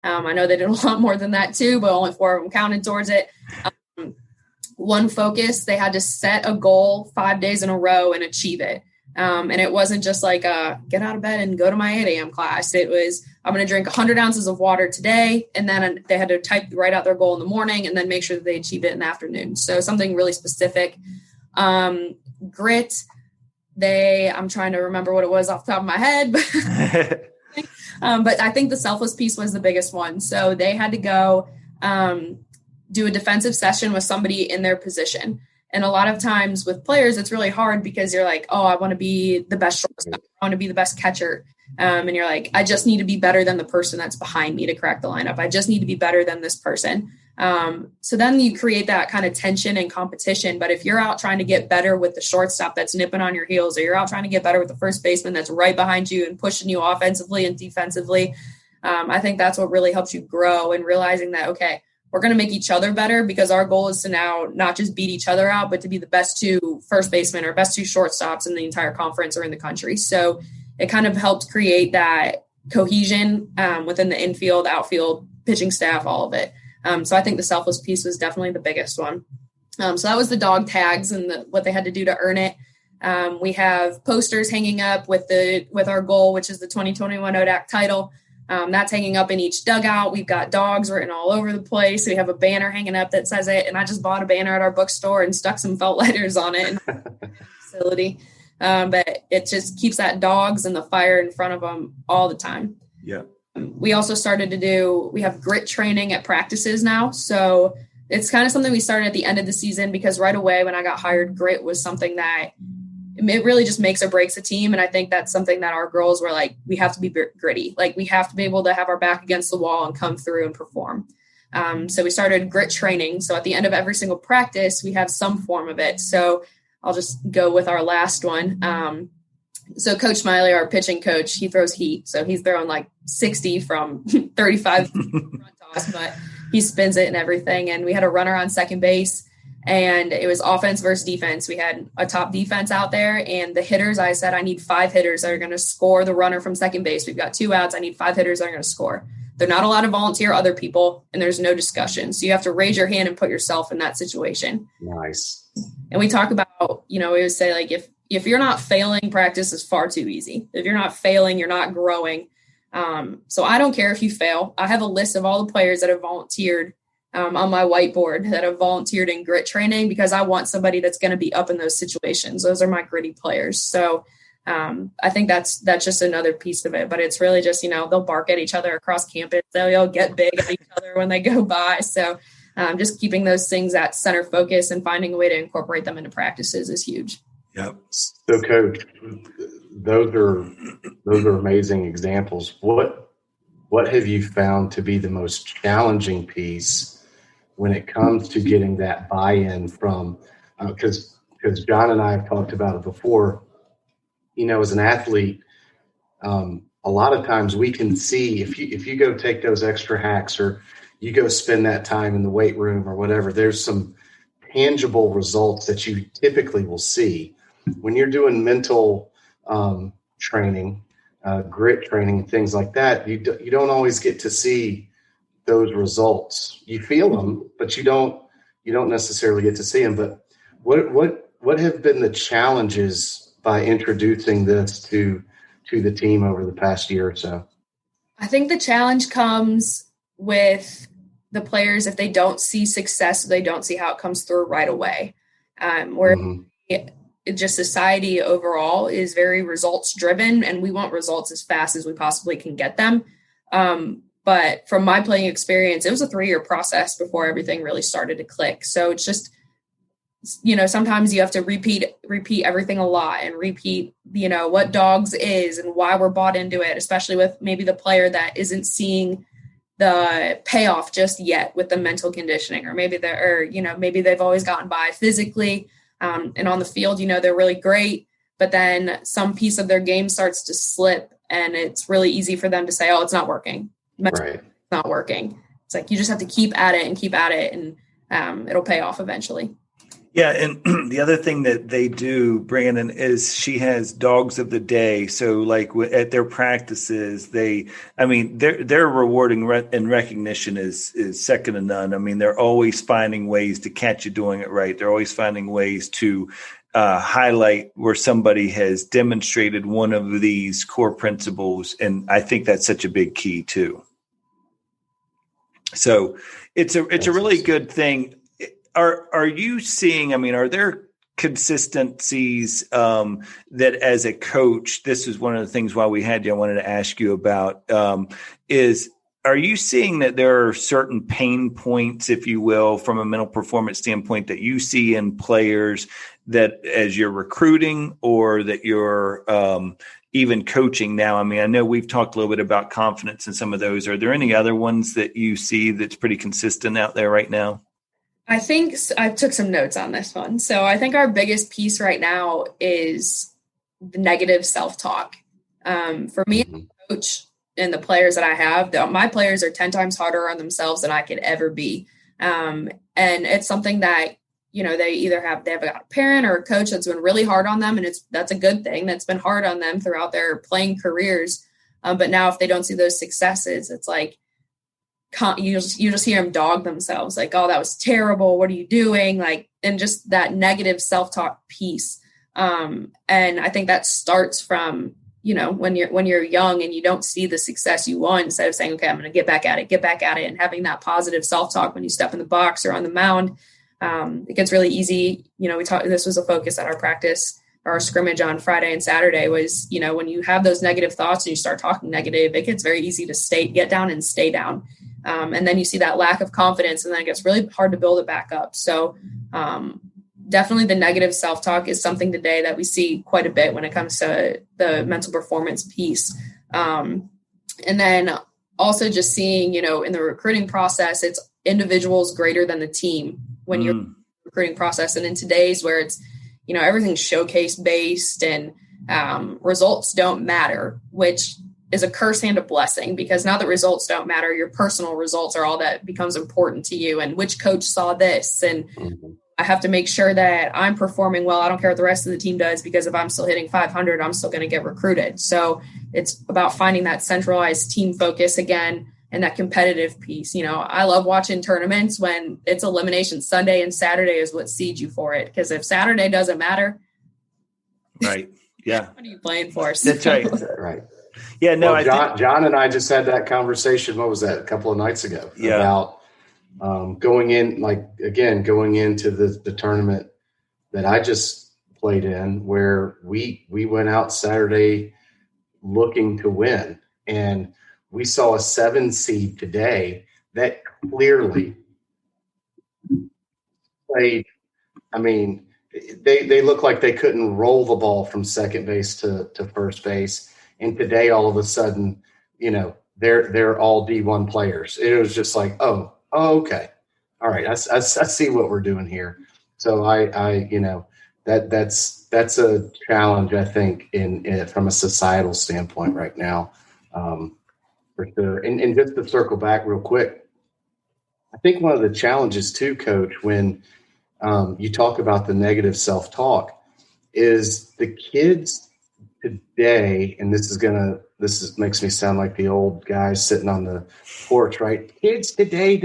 I know they did a lot more than that too, but only 4 of them counted towards it. One focus, they had to set a goal 5 days in a row and achieve it. And it wasn't just like get out of bed and go to my 8 a.m. class. It was, I'm going to drink 100 ounces of water today. And then they had to write out their goal in the morning and then make sure that they achieved it in the afternoon. So something really specific. Grit, I'm trying to remember what it was off the top of my head, but I think the selfless piece was the biggest one. So they had to go do a defensive session with somebody in their position. And a lot of times with players, it's really hard because you're like, oh, I want to be the best shortstop. I want to be the best catcher. And you're like, I just need to be better than the person that's behind me to crack the lineup. I just need to be better than this person. So then you create that kind of tension and competition. But if you're out trying to get better with the shortstop that's nipping on your heels, or you're out trying to get better with the first baseman that's right behind you and pushing you offensively and defensively, I think that's what really helps you grow, and realizing that, okay, we're going to make each other better, because our goal is to now not just beat each other out, but to be the best 2 first basemen or best 2 shortstops in the entire conference or in the country. So it kind of helped create that cohesion within the infield, outfield, pitching staff, all of it. So I think the selfless piece was definitely the biggest one. So that was the dog tags and what they had to do to earn it. We have posters hanging up with our goal, which is the 2021 ODAC title. That's hanging up in each dugout. We've got dogs written all over the place. We have a banner hanging up that says it. And I just bought a banner at our bookstore and stuck some felt letters on it in the facility. But it just keeps that dogs and the fire in front of them all the time. Yeah. We also started we have grit training at practices now. So it's kind of something we started at the end of the season, because right away when I got hired, grit was something that it really just makes or breaks a team. And I think that's something that our girls were like, we have to be gritty. Like, we have to be able to have our back against the wall and come through and perform. So we started grit training. So at the end of every single practice, we have some form of it. So I'll just go with our last one. So Coach Smiley, our pitching coach, he throws heat. So he's throwing like 60 from 35 front toss, but he spins it and everything. And we had a runner on second base, and it was offense versus defense. We had a top defense out there, and the hitters, I said, I need 5 hitters that are going to score the runner from second base. We've got 2 outs. I need 5 hitters that are going to score. They're not allowed to volunteer other people, and there's no discussion. So you have to raise your hand and put yourself in that situation. Nice. And we talk about, we would say, like, if you're not failing, practice is far too easy. If you're not failing, you're not growing. So I don't care if you fail. I have a list of all the players that have volunteered on my whiteboard that have volunteered in grit training, because I want somebody that's going to be up in those situations. Those are my gritty players. So I think that's just another piece of it, but it's really just, they'll bark at each other across campus. They'll get big at each other when they go by. So just keeping those things at center focus and finding a way to incorporate them into practices is huge. Yep. So Coach, those are amazing examples. What have you found to be the most challenging piece when it comes to getting that buy-in from, because John and I have talked about it before, as an athlete, a lot of times we can see if you go take those extra hacks, or you go spend that time in the weight room or whatever, there's some tangible results that you typically will see. When you're doing mental training, grit training, things like that, you don't always get to see those results. You feel them, but you don't necessarily get to see them. But what have been the challenges by introducing this to the team over the past year or so? I think the challenge comes with the players if they don't see success, they don't see how it comes through right away. Just society overall is very results driven, and we want results as fast as we possibly can get them. But from my playing experience, it was a 3-year process before everything really started to click. So it's just, sometimes you have to repeat everything a lot, and repeat, what dogs is and why we're bought into it, especially with maybe the player that isn't seeing the payoff just yet with the mental conditioning, or maybe maybe they've always gotten by physically. And on the field, they're really great, but then some piece of their game starts to slip, and it's really easy for them to say, oh, it's not working. Right. It's not working. It's like, you just have to keep at it, and it'll pay off eventually. Yeah, and the other thing that they do, Brandon, is she has dogs of the day. So, like at their practices, their rewarding and recognition is second to none. I mean, they're always finding ways to catch you doing it right. They're always finding ways to highlight where somebody has demonstrated one of these core principles, and I think that's such a big key too. So, it's a really good thing. Are you seeing, are there consistencies that as a coach, this is one of the things while we had you, I wanted to ask you about, are you seeing that there are certain pain points, if you will, from a mental performance standpoint that you see in players that as you're recruiting or that you're even coaching now? I know we've talked a little bit about confidence in some of those. Are there any other ones that you see that's pretty consistent out there right now? I think I took some notes on this one. So I think our biggest piece right now is the negative self-talk. For me, as a coach and the players that I have, my players are 10 times harder on themselves than I could ever be. And it's something that, they have got a parent or a coach that's been really hard on them. And that's a good thing. That's been hard on them throughout their playing careers. But now if they don't see those successes, it's like, you just hear them dog themselves like, oh, that was terrible. What are you doing? Like, and just that negative self-talk piece. And I think that starts from, when you're young and you don't see the success you want, instead of saying, okay, I'm going to get back at it, and having that positive self-talk when you step in the box or on the mound. It gets really easy. This was a focus at our practice, or our scrimmage on Friday and Saturday was, when you have those negative thoughts and you start talking negative, it gets very easy to get down and stay down. And then you see that lack of confidence, and then it gets really hard to build it back up. So definitely the negative self-talk is something today that we see quite a bit when it comes to the mental performance piece. And then also just seeing, in the recruiting process, it's individuals greater than the team when you're recruiting process. And in today's where it's, everything's showcase based and results don't matter, which is a curse and a blessing, because now that results don't matter, your personal results are all that becomes important to you, and which coach saw this. And I have to make sure that I'm performing well. I don't care what the rest of the team does, because if I'm still hitting 500, I'm still going to get recruited. So it's about finding that centralized team focus again, and that competitive piece. I love watching tournaments when it's Elimination Sunday and Saturday is what seeds you for it. Because if Saturday doesn't matter, right? Yeah. What are you playing for? So. That's right. Right. Yeah, no, well, John and I just had that conversation. What was that? A couple of nights ago. Yeah. About going into the tournament that I just played in, where we went out Saturday looking to win, and we saw a 7 seed today that clearly played. They look like they couldn't roll the ball from second base to first base. And today, all of a sudden, they're all D1 players. It was just like, oh, okay, all right, I see what we're doing here. So that's a challenge, I think, in from a societal standpoint right now, for sure. And just to circle back real quick, I think one of the challenges too, Coach, when you talk about the negative self-talk, is the kids today, and this makes me sound like the old guys sitting on the porch, right? Kids today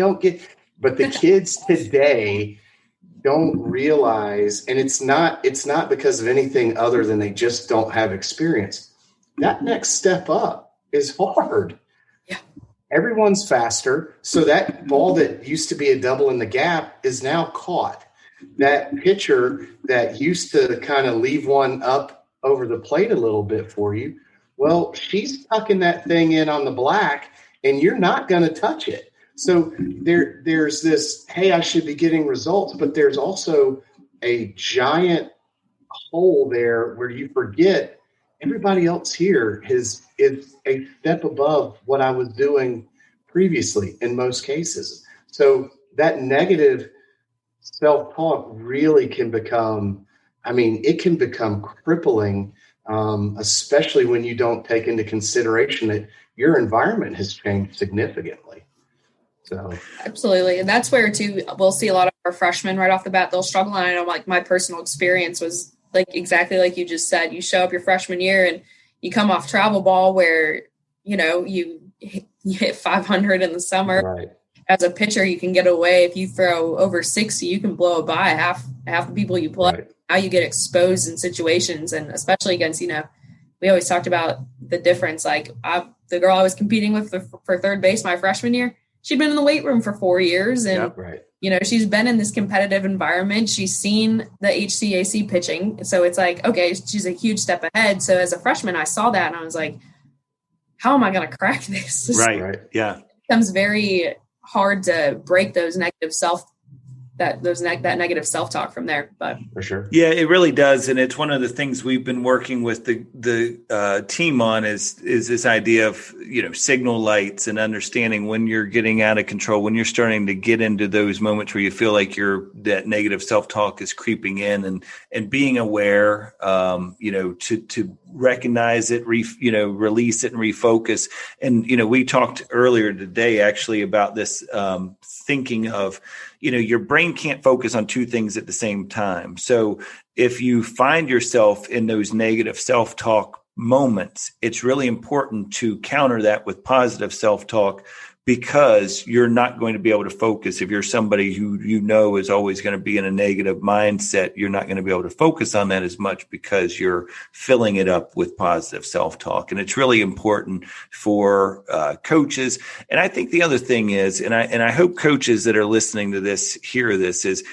but the kids today don't realize, and it's not because of anything other than they just don't have experience. That next step up is hard. Yeah. Everyone's faster. So that ball that used to be a double in the gap is now caught. That pitcher that used to kind of leave one up over the plate a little bit for you, well, she's tucking that thing in on the black, and you're not going to touch it. So there's this, hey, I should be getting results, but there's also a giant hole there where you forget everybody else here is a step above what I was doing previously in most cases. So that negative self-talk really can become, it can become crippling, especially when you don't take into consideration that your environment has changed significantly. So absolutely. And that's where too, we'll see a lot of our freshmen right off the bat, they'll struggle. And I know like my personal experience was like exactly like you just said, you show up your freshman year and you come off travel ball where, you hit 500 in the summer. right. As a pitcher, you can get away. If you throw over 60, you can blow it by half the people you play. Right. Now you get exposed in situations, and especially against, we always talked about the difference. Like the girl I was competing with for third base my freshman year, she'd been in the weight room for 4 years, and right. She's been in this competitive environment. She's seen the HCAC pitching, so it's like, okay, she's a huge step ahead. So as a freshman, I saw that and I was like, how am I going to crack this? Right. Yeah. It becomes very hard to break those negative that negative self-talk from there. But for sure. Yeah, it really does. And it's one of the things we've been working with the team on is this idea of, signal lights and understanding when you're getting out of control, when you're starting to get into those moments where you feel like that negative self-talk is creeping in and being aware, to recognize it, release it and refocus. And, we talked earlier today actually about this thinking of, your brain can't focus on two things at the same time. So if you find yourself in those negative self-talk moments, it's really important to counter that with positive self-talk, because you're not going to be able to focus. If you're somebody who is always going to be in a negative mindset, you're not going to be able to focus on that as much because you're filling it up with positive self-talk. And it's really important for coaches. And I think the other thing is, and I hope coaches that are listening to this hear this, is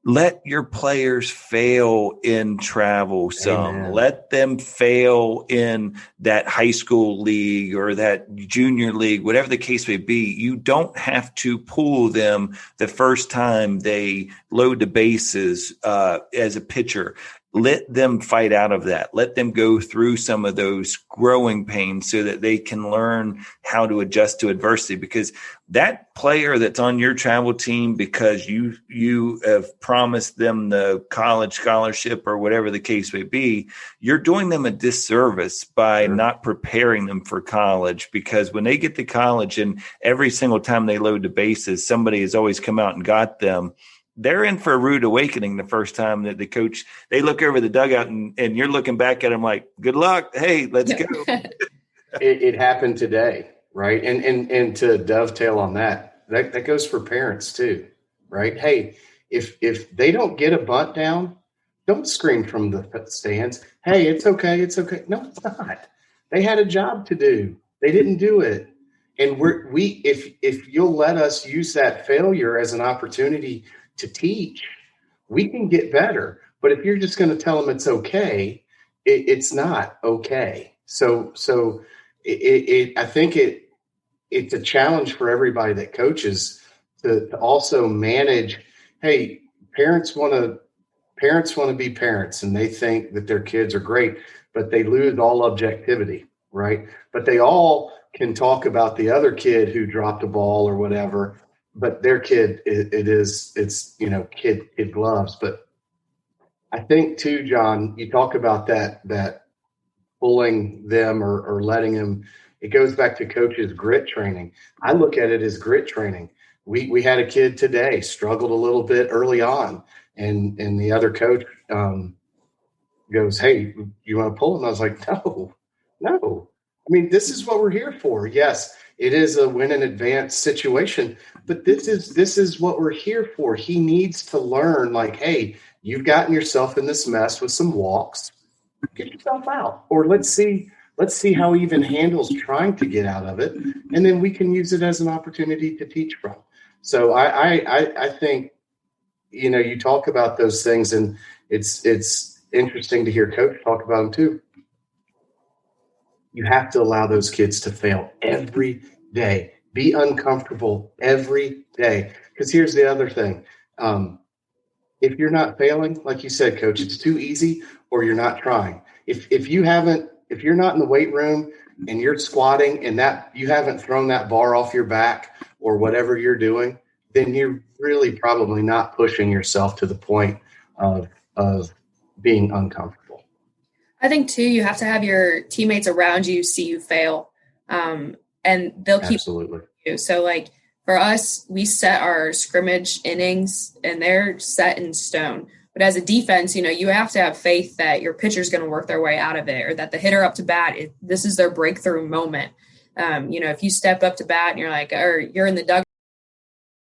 let your players fail in travel some. Amen. Let them fail in that high school league or that junior league, whatever the case may be. You don't have to pull them the first time they load the bases as a pitcher. Let them fight out of that. Let them go through some of those growing pains so that they can learn how to adjust to adversity, because that player that's on your travel team because you have promised them the college scholarship or whatever the case may be, you're doing them a disservice by not preparing them for college, because when they get to college and every single time they load the bases, somebody has always come out and got them. They're in for a rude awakening the first time that the coach, they look over the dugout and you're looking back at them like, good luck. Hey, let's go. It happened today. Right. And to dovetail on that goes for parents too. Right. Hey, if they don't get a bunt down, don't scream from the stands. Hey, it's okay. It's okay. No, it's not. They had a job to do. They didn't do it. And if you'll let us use that failure as an opportunity to teach, we can get better. But if you're just going to tell them it's okay, it's not okay. So I think it's a challenge for everybody that coaches to also manage. Hey, parents want to be parents, and they think that their kids are great, but they lose all objectivity, right? But they all can talk about the other kid who dropped a ball or whatever, but their kid, it's kid gloves. But I think too, John, you talk about that pulling them or letting them, it goes back to coach's grit training. I look at it as grit training. We had a kid today, struggled a little bit early on, and the other coach goes, hey, you want to pull? And I was like, no. I mean, this is what we're here for. Yes, it is a win in advance situation, but this is what we're here for. He needs to learn, like, hey, you've gotten yourself in this mess with some walks. Get yourself out. Or let's see how he even handles trying to get out of it, and then we can use it as an opportunity to teach from. So I think, you talk about those things, and it's interesting to hear Coach talk about them too. You have to allow those kids to fail every day. Be uncomfortable every day. Because here's the other thing. If you're not failing, like you said, Coach, it's too easy, or you're not trying. If you're not in the weight room and you're squatting and that you haven't thrown that bar off your back or whatever you're doing, then you're really probably not pushing yourself to the point of being uncomfortable. I think too, you have to have your teammates around you see you fail, and they'll keep Absolutely. you. So like For us, we set our scrimmage innings and they're set in stone. But as a defense, you have to have faith that your pitcher's going to work their way out of it, or that the hitter up to bat, this is their breakthrough moment. If you step up to bat and you're in the dugout